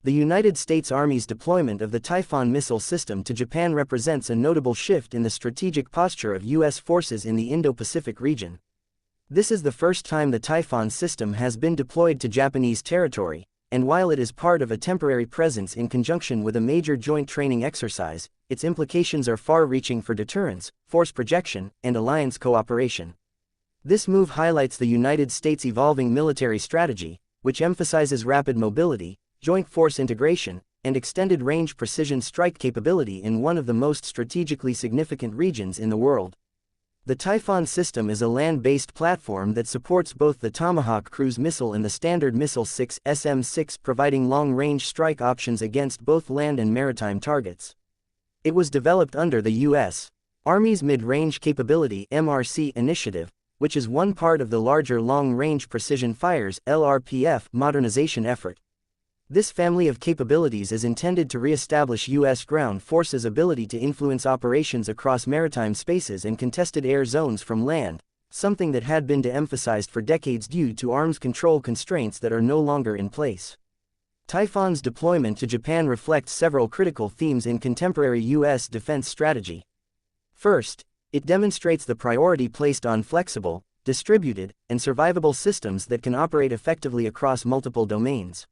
The United States Army's deployment of the Typhon missile system to Japan represents a notable shift in the strategic posture of U.S. forces in the Indo-Pacific region. This is the first time the Typhon system has been deployed to Japanese territory, and while it is part of a temporary presence in conjunction with a major joint training exercise, its implications are far-reaching for deterrence, force projection, and alliance cooperation. This move highlights the United States' evolving military strategy, which emphasizes rapid mobility, joint force integration, and extended-range precision strike capability in one of the most strategically significant regions in the world. The Typhon system is a land-based platform that supports both the Tomahawk cruise missile and the Standard Missile-6 SM-6, providing long-range strike options against both land and maritime targets. It was developed under the U.S. Army's Mid-Range Capability (MRC) initiative, which is one part of the larger Long-Range Precision Fires (LRPF) modernization effort. This family of capabilities is intended to re-establish U.S. ground forces' ability to influence operations across maritime spaces and contested air zones from land, something that had been de-emphasized for decades due to arms control constraints that are no longer in place. Typhon's deployment to Japan reflects several critical themes in contemporary U.S. defense strategy. First, it demonstrates the priority placed on flexible, distributed, and survivable systems that can operate effectively across multiple domains.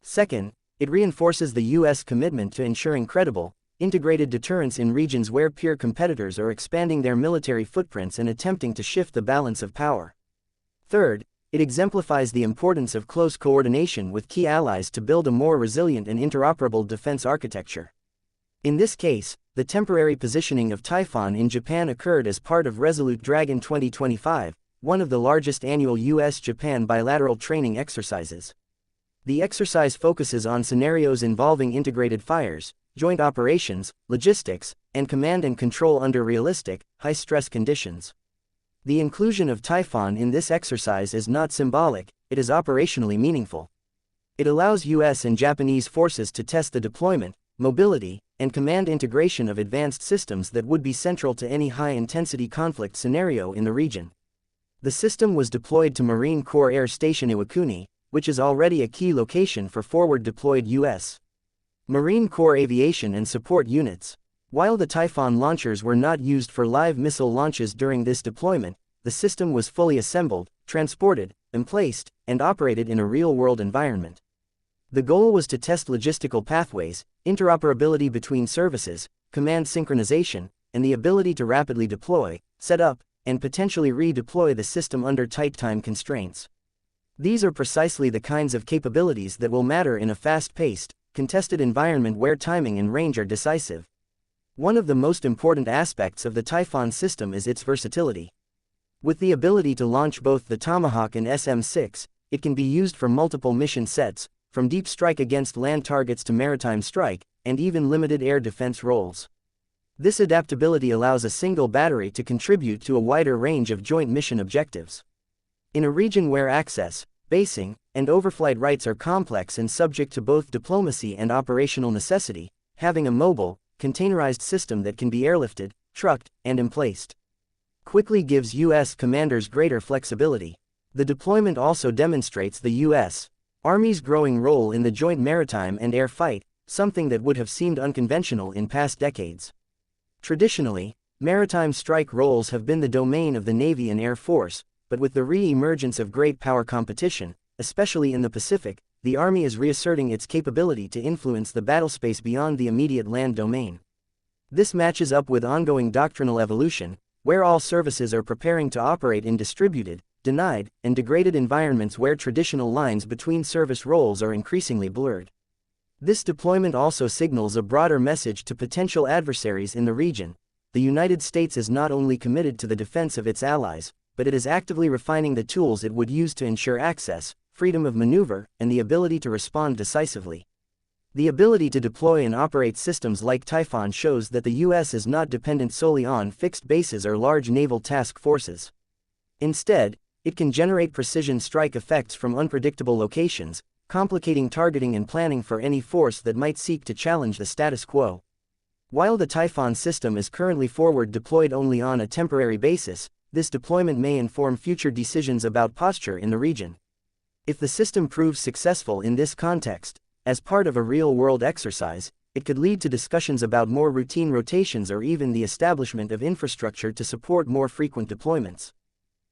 Second, it reinforces the U.S. commitment to ensuring credible, integrated deterrence in regions where peer competitors are expanding their military footprints and attempting to shift the balance of power. Third, it exemplifies the importance of close coordination with key allies to build a more resilient and interoperable defense architecture. In this case, the temporary positioning of Typhon in Japan occurred as part of Resolute Dragon 2025, one of the largest annual U.S.-Japan bilateral training exercises. The exercise focuses on scenarios involving integrated fires, joint operations, logistics, and command and control under realistic, high-stress conditions. The inclusion of Typhon in this exercise is not symbolic, it is operationally meaningful. It allows U.S. and Japanese forces to test the deployment, mobility, and command integration of advanced systems that would be central to any high-intensity conflict scenario in the region. The system was deployed to Marine Corps Air Station Iwakuni, which is already a key location for forward-deployed U.S. Marine Corps aviation and support units. While the Typhon launchers were not used for live missile launches during this deployment, the system was fully assembled, transported, emplaced, and operated in a real-world environment. The goal was to test logistical pathways, interoperability between services, command synchronization, and the ability to rapidly deploy, set up, and potentially redeploy the system under tight time constraints. These are precisely the kinds of capabilities that will matter in a fast-paced, contested environment where timing and range are decisive. One of the most important aspects of the Typhon system is its versatility. With the ability to launch both the Tomahawk and SM-6, it can be used for multiple mission sets, from deep strike against land targets to maritime strike, and even limited air defense roles. This adaptability allows a single battery to contribute to a wider range of joint mission objectives. In a region where access, basing, and overflight rights are complex and subject to both diplomacy and operational necessity, having a mobile, containerized system that can be airlifted, trucked, and emplaced quickly gives U.S. commanders greater flexibility. The deployment also demonstrates the U.S. Army's growing role in the joint maritime and air fight, something that would have seemed unconventional in past decades. Traditionally, maritime strike roles have been the domain of the Navy and Air Force, but with the re-emergence of great power competition, especially in the Pacific, the Army is reasserting its capability to influence the battlespace beyond the immediate land domain. This matches up with ongoing doctrinal evolution, where all services are preparing to operate in distributed, denied, and degraded environments where traditional lines between service roles are increasingly blurred. This deployment also signals a broader message to potential adversaries in the region. The United States is not only committed to the defense of its allies, but it is actively refining the tools it would use to ensure access, freedom of maneuver, and the ability to respond decisively. The ability to deploy and operate systems like Typhon shows that the U.S. is not dependent solely on fixed bases or large naval task forces. Instead, it can generate precision strike effects from unpredictable locations, complicating targeting and planning for any force that might seek to challenge the status quo. While the Typhon system is currently forward deployed only on a temporary basis, this deployment may inform future decisions about posture in the region. If the system proves successful in this context, As part of a real-world exercise, it could lead to discussions about more routine rotations or even the establishment of infrastructure to support more frequent deployments.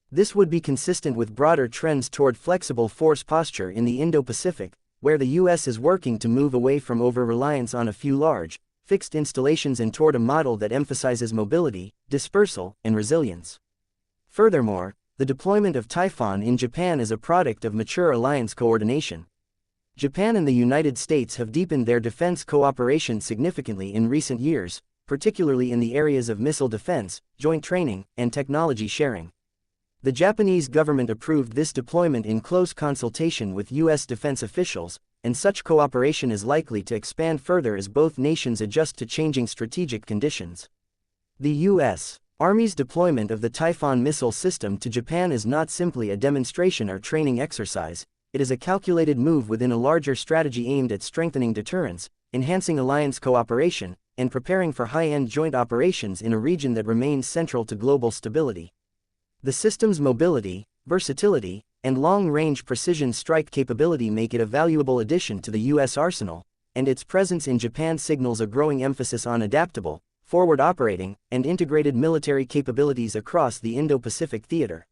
This would be consistent with broader trends toward flexible force posture in the Indo-Pacific, where the U.S. is working to move away from over-reliance on a few large, fixed installations and toward a model that emphasizes mobility, dispersal, and resilience. Furthermore, the deployment of Typhon in Japan is a product of mature alliance coordination. Japan and the United States have deepened their defense cooperation significantly in recent years, particularly in the areas of missile defense, joint training, and technology sharing. The Japanese government approved this deployment in close consultation with U.S. defense officials, and such cooperation is likely to expand further as both nations adjust to changing strategic conditions. The U.S. Army's deployment of the Typhon missile system to Japan is not simply a demonstration or training exercise. It is a calculated move within a larger strategy aimed at strengthening deterrence, enhancing alliance cooperation, and preparing for high-end joint operations in a region that remains central to global stability. The system's mobility, versatility, and long-range precision strike capability make it a valuable addition to the U.S. arsenal, and its presence in Japan signals a growing emphasis on adaptable, forward operating, and integrated military capabilities across the Indo-Pacific theater.